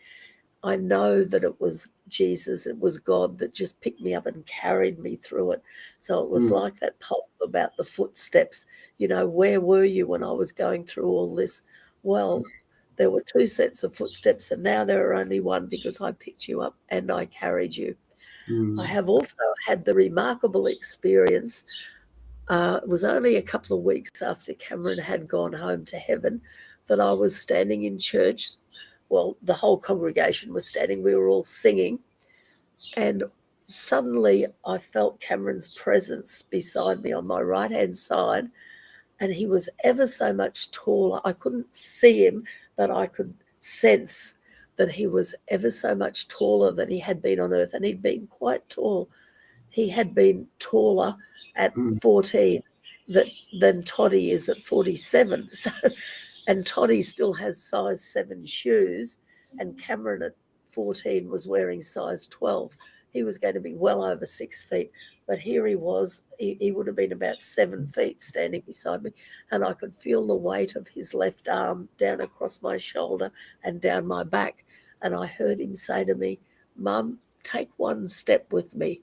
Speaker 2: I know that it was Jesus, it was God that just picked me up and carried me through it. So it was like that poem about the footsteps. Where were you when I was going through all this? Well, there were two sets of footsteps, and now there are only one because I picked you up and I carried you. I
Speaker 1: mm,
Speaker 2: have also had the remarkable experience. It was only a couple of weeks after Cameron had gone home to heaven that I was standing in church. Well, the whole congregation was standing. We were all singing. And suddenly I felt Cameron's presence beside me on my right hand side. And he was ever so much taller. I couldn't see him, but I could sense that he was ever so much taller than he had been on earth. And he'd been quite tall. He had been taller at
Speaker 1: mm,
Speaker 2: 14 that, than Toddy is at 47. So, and Toddy still has size 7 shoes, and Cameron at 14 was wearing size 12. He was going to be well over 6 feet, but here he was. He would have been about 7 feet standing beside me, and I could feel the weight of his left arm down across my shoulder and down my back. And I heard him say to me, "Mum, take one step with me."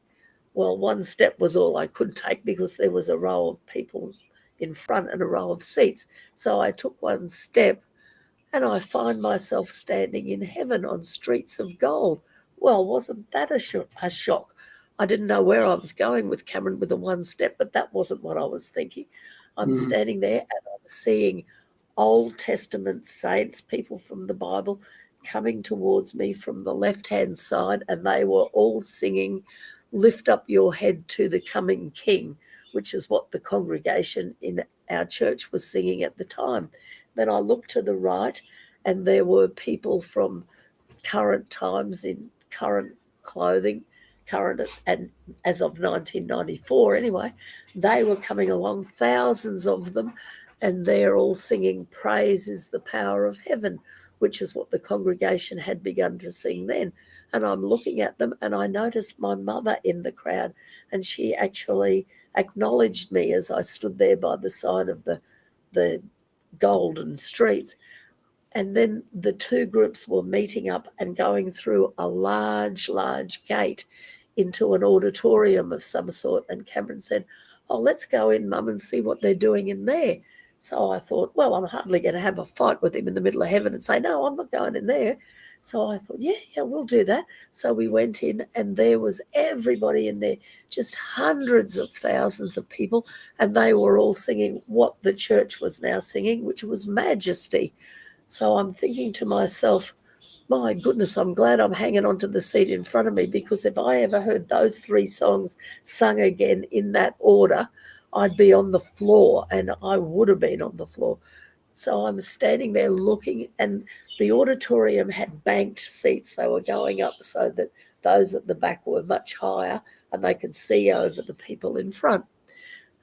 Speaker 2: Well, one step was all I could take because there was a row of people in front and a row of seats. So I took one step and I find myself standing in heaven on streets of gold. Well, wasn't that a shock? I didn't know where I was going with Cameron with the one step, but that wasn't what I was thinking. I'm
Speaker 1: mm,
Speaker 2: standing there and I'm seeing Old Testament saints, people from the Bible, coming towards me from the left hand side, and they were all singing, "Lift up your head to the coming King," which is what the congregation in our church was singing at the time. Then I looked to the right, and there were people from current times in current clothing, current and as of 1994 anyway, they were coming along, thousands of them, and they're all singing "Praise is the power of heaven," which is what the congregation had begun to sing then. And I'm looking at them and I noticed my mother in the crowd, and she actually acknowledged me as I stood there by the side of the golden streets. And then the two groups were meeting up and going through a large gate into an auditorium of some sort. And Cameron said, "Oh, let's go in, Mum, and see what they're doing in there." So I thought, well, I'm hardly going to have a fight with him in the middle of heaven and say, "No, I'm not going in there." So I thought, yeah, we'll do that. So we went in, and there was everybody in there, just hundreds of thousands of people, and they were all singing what the church was now singing, which was Majesty. So I'm thinking to myself, my goodness, I'm glad I'm hanging on to the seat in front of me, because if I ever heard those three songs sung again in that order, I'd be on the floor, and I would have been on the floor. So I'm standing there looking, and the auditorium had banked seats. They were going up so that those at the back were much higher and they could see over the people in front.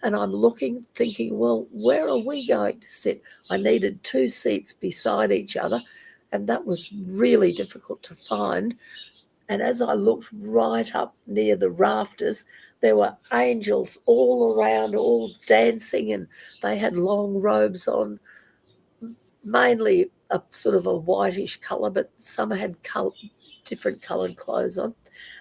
Speaker 2: And I'm looking, thinking, well, where are we going to sit? I needed two seats beside each other, and that was really difficult to find. And as I looked right up near the rafters, there were angels all around, all dancing, and they had long robes on, mainly a sort of a whitish colour, but some had different coloured clothes on,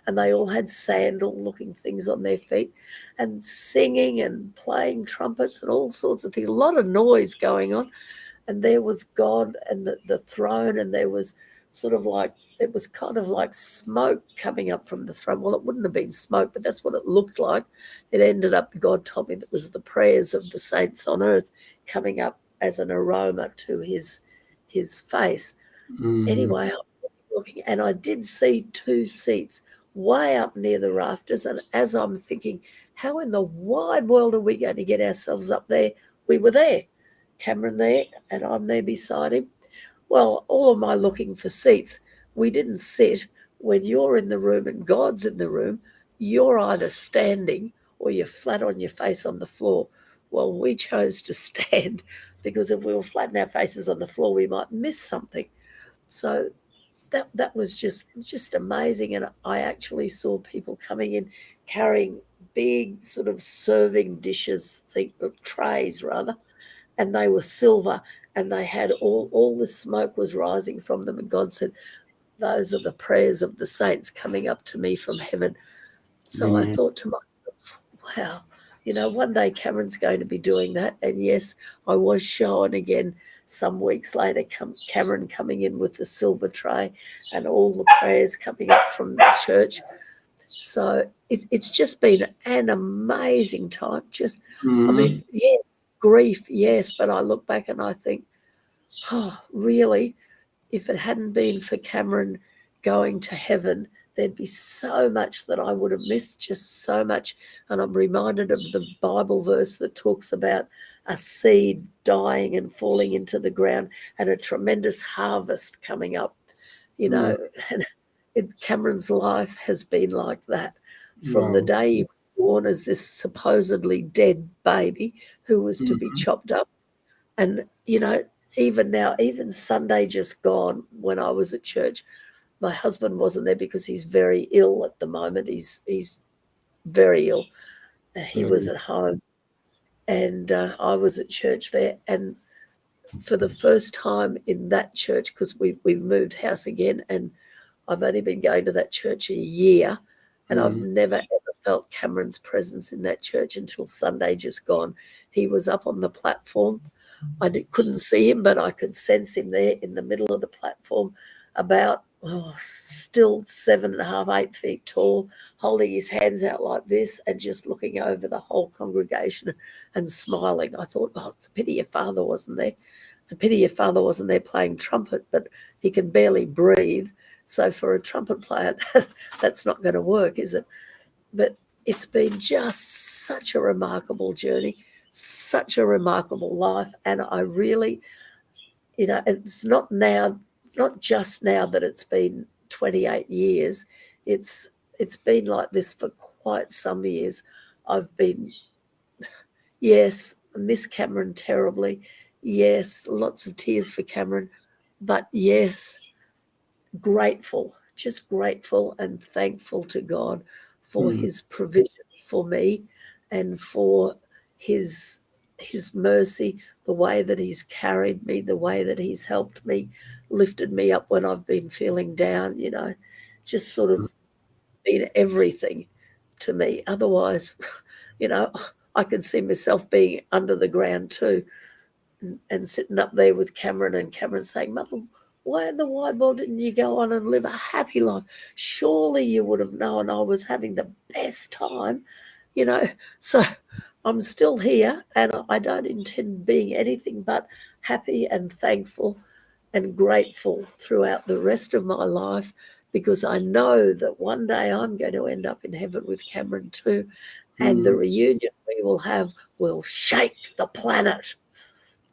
Speaker 2: and they all had sandal looking things on their feet, and singing and playing trumpets and all sorts of things, a lot of noise going on. And there was God and the throne, and there was sort of like, it was kind of like smoke coming up from the throne. Well, it wouldn't have been smoke, but that's what it looked like. It ended up, God told me, that was the prayers of the saints on earth coming up as an aroma to his face.
Speaker 1: mm,
Speaker 2: Anyway, I'm looking, and I did see two seats way up near the rafters. And as I'm thinking, how in the wide world are we going to get ourselves up there? We were there, Cameron there, and I'm there beside him. Well, all of my looking for seats, we didn't sit. When you're in the room and God's in the room, you're either standing or you're flat on your face on the floor. Well, we chose to stand because if we were flat in our faces on the floor, we might miss something. So that was just amazing. And I actually saw people coming in carrying big sort of serving dishes, think trays rather, and they were silver, and they had all the smoke was rising from them. And God said, "Those are the prayers of the saints coming up to me from heaven." So I
Speaker 1: amen.
Speaker 2: thought to myself, wow, one day Cameron's going to be doing that. And yes, I was shown again some weeks later, Cameron coming in with the silver tray and all the prayers coming up from the church. So it's just been an amazing time. Just, I
Speaker 1: Mm-hmm.
Speaker 2: mean, yes, grief, yes, but I look back and I think, oh, really, if it hadn't been for Cameron going to heaven, there'd be so much that I would have missed, just so much. And I'm reminded of the Bible verse that talks about a seed dying and falling into the ground and a tremendous harvest coming up, you
Speaker 1: Mm.
Speaker 2: know. And Cameron's life has been like that from the
Speaker 1: Wow.
Speaker 2: day he was born as this supposedly dead baby who was to be
Speaker 1: Mm-hmm.
Speaker 2: chopped up. And, you know, even now, even Sunday just gone when I was at church, my husband wasn't there because he's very ill at the moment. He's very ill. He was
Speaker 1: Sorry.
Speaker 2: at home, and I was at church there. And for the first time in that church, because we've moved house again, and I've only been going to that church a year, and I've
Speaker 1: Mm-hmm.
Speaker 2: never ever felt Cameron's presence in that church until Sunday just gone. He was up on the platform. Couldn't see him, but I could sense him there in the middle of the platform, about still 7.5, 8 feet tall, holding his hands out like this and just looking over the whole congregation and smiling. I thought, oh, it's a pity your father wasn't there. It's a pity your father wasn't there playing trumpet, but he can barely breathe. So for a trumpet player, that's not going to work, is it? But it's been just such a remarkable journey, such a remarkable life. And I really, it's not now, it's not just now that it's been 28 years. It's it's been like this for quite some years. I've been, yes, I miss Cameron terribly. Yes, lots of tears for Cameron. But yes, grateful, just grateful and thankful to God for
Speaker 1: Mm-hmm.
Speaker 2: his provision for me and for his his mercy, the way that he's carried me, the way that he's helped me, lifted me up when I've been feeling down, just sort of been everything to me. Otherwise, you know, I could see myself being under the ground too, and sitting up there with Cameron, and Cameron saying, Mother, why in the wide world didn't you go on and live a happy life? Surely you would have known I was having the best time, you know. So I'm still here, and I don't intend being anything but happy and thankful and grateful throughout the rest of my life, because I know that one day I'm going to end up in heaven with Cameron too. And the
Speaker 1: Mm-hmm.
Speaker 2: reunion we will have will shake the planet.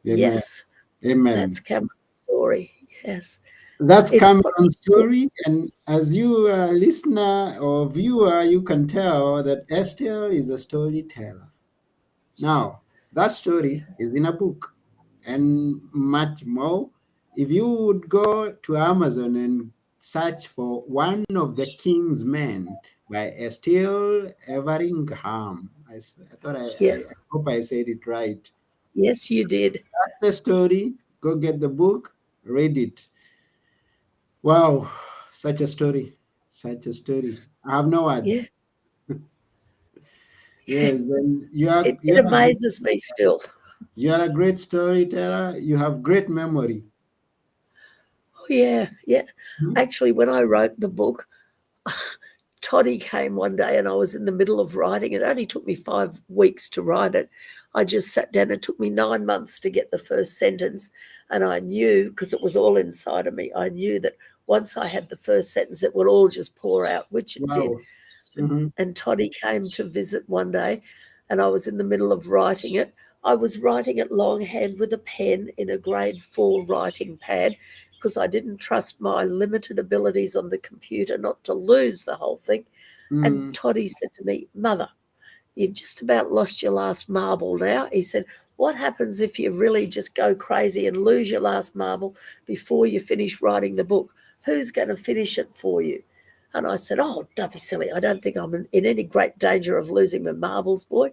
Speaker 1: Amen.
Speaker 2: Yes, that's
Speaker 1: Amen.
Speaker 2: Cameron's story. Yes,
Speaker 1: That's
Speaker 2: it's what we
Speaker 1: Cameron's
Speaker 2: call,
Speaker 1: story, and as you listener or viewer, you can tell that Estelle is a storyteller. Now, that story is in a book and much more. If you would go to Amazon and search for One of the King's Men by Estelle Everingham, I thought I
Speaker 2: yes,
Speaker 1: hope I said it right.
Speaker 2: yes, you did.
Speaker 1: That's the story. Go get the book, read it. Wow, such a story. Such a story. I have no
Speaker 2: Yeah,
Speaker 1: words. Yes, then you are
Speaker 2: it amazes me still.
Speaker 1: you are a great storyteller. You have great memory.
Speaker 2: Oh, yeah, yeah.
Speaker 1: Mhm.
Speaker 2: Actually, when I wrote the book, Toddy came one day and I was in the middle of writing. It only took me 5 weeks to write it. I just sat down. It took me 9 months to get the first sentence. And I knew, because it was all inside of me, I knew that once I had the first sentence, it would all just pour out, which it did.
Speaker 1: Wow. Hmm.
Speaker 2: And Toddy came to visit one day, and I was in the middle of writing it. I was writing it longhand with a pen in a grade 4 writing pad, because I didn't trust my limited abilities on the computer not to lose the whole thing. And
Speaker 1: Hmm.
Speaker 2: Toddy said to me, Mother, you've just about lost your last marble now. He said, what happens if you really just go crazy and lose your last marble before you finish writing the book? Who's going to finish it for you? And I said, oh, don't be silly. I don't think I'm in any great danger of losing my marbles, boy.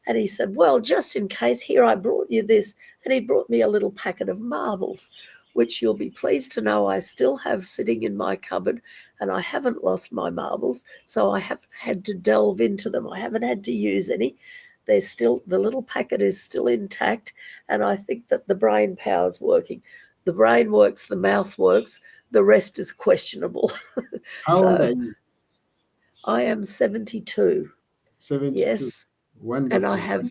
Speaker 2: And he said, well, just in case, here I brought you this. And he brought me a little packet of marbles, which you'll be pleased to know I still have sitting in my cupboard, and I haven't lost my marbles. So I haven't had to delve into them. I haven't had to use any. They're still, the little packet is still intact. And I think that the brain power is working. The brain works, the mouth works, the rest is questionable.
Speaker 1: How old are
Speaker 2: So
Speaker 1: you?
Speaker 2: I am 72.
Speaker 1: 72.
Speaker 2: Yes. And I
Speaker 1: Wonderful.
Speaker 2: have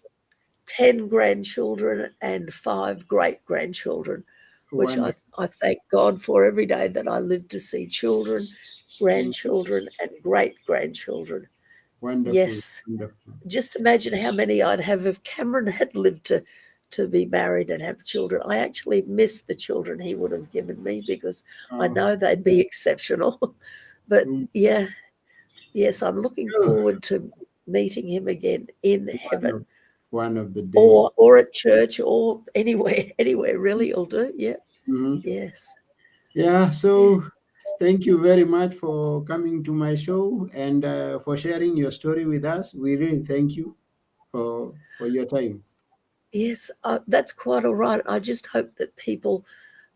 Speaker 2: 10 grandchildren and 5 great grandchildren, which
Speaker 1: Wonderful.
Speaker 2: I thank God for every day that I live to see children, grandchildren, and great grandchildren.
Speaker 1: Wonderful.
Speaker 2: Yes.
Speaker 1: Wonderful.
Speaker 2: Just imagine how many I'd have if Cameron had lived to be married and have children. I actually miss the children he would have given me because I
Speaker 1: Oh,
Speaker 2: know they'd be exceptional. But
Speaker 1: mm,
Speaker 2: yeah, yes, I'm looking
Speaker 1: oh,
Speaker 2: forward to meeting him again in
Speaker 1: one of
Speaker 2: heaven
Speaker 1: one of the days.
Speaker 2: or at church or anywhere, anywhere really will do. Yeah,
Speaker 1: Mhm.
Speaker 2: yes,
Speaker 1: Yeah.
Speaker 2: yeah.
Speaker 1: So, thank you very much for coming to my show and for sharing your story with us. We really thank you for your time.
Speaker 2: Yes, that's quite all right. I just hope that people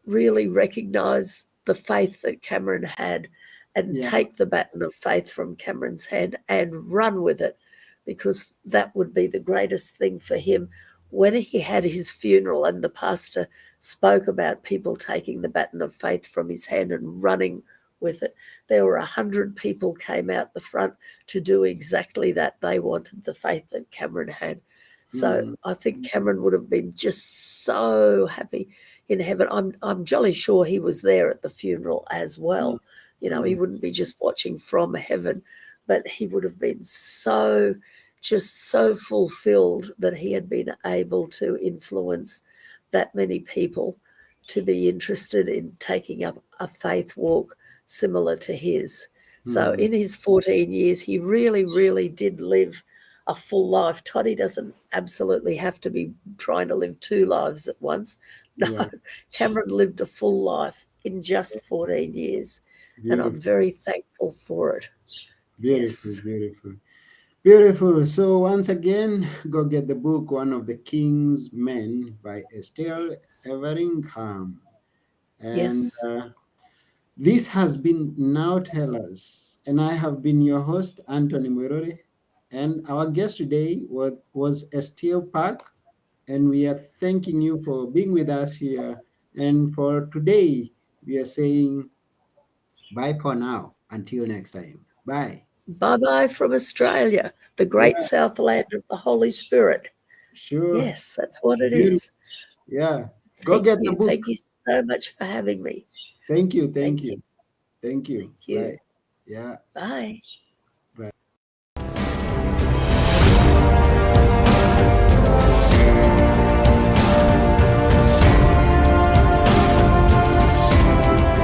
Speaker 2: really recognise the faith that Cameron had and
Speaker 1: Yeah.
Speaker 2: take the baton of faith from Cameron's hand and run with it, because that would be the greatest thing for him. When he had his funeral and the pastor spoke about people taking the baton of faith from his hand and running with it, there were 100 people came out the front to do exactly that. They wanted the faith that Cameron had. So
Speaker 1: Mm,
Speaker 2: I think Cameron would have been just so happy in heaven. I'm jolly sure he was there at the funeral as
Speaker 1: mm,
Speaker 2: well. You know, he
Speaker 1: mm.
Speaker 2: wouldn't be just watching from heaven, but he would have been so just so fulfilled that he had been able to influence that many people to be interested in taking up a faith walk similar to his. So
Speaker 1: Mm.
Speaker 2: in his 14 years, he really, really did live a full life. Toddy doesn't absolutely have to be trying to live 2 lives at once. No,
Speaker 1: Yeah.
Speaker 2: Cameron lived a full life in just 14 years, and I'm
Speaker 1: Beautiful.
Speaker 2: very thankful for it.
Speaker 1: Beautiful.
Speaker 2: Yes.
Speaker 1: Beautiful. Beautiful. So once again, go get the book "One of the King's Men" by Estelle
Speaker 2: Yes.
Speaker 1: Everingham. And
Speaker 2: Yes.
Speaker 1: this has been Now Tell Us, and I have been your host, Anthony Murore. And our guest today was Estelle Park, and we are thanking you for being with us here. And for today, we are saying bye for now. Until next time. Bye.
Speaker 2: Bye bye from Australia, the great
Speaker 1: Yeah,
Speaker 2: southland of the Holy Spirit.
Speaker 1: sure.
Speaker 2: Yes, that's what it
Speaker 1: Beautiful.
Speaker 2: is.
Speaker 1: Yeah. Go
Speaker 2: Thank
Speaker 1: get the
Speaker 2: you.
Speaker 1: book.
Speaker 2: Thank you so much for having me.
Speaker 1: Thank you. Thank
Speaker 2: Thank you.
Speaker 1: you. Thank you.
Speaker 2: Thank you.
Speaker 1: Bye. Yeah.
Speaker 2: Bye.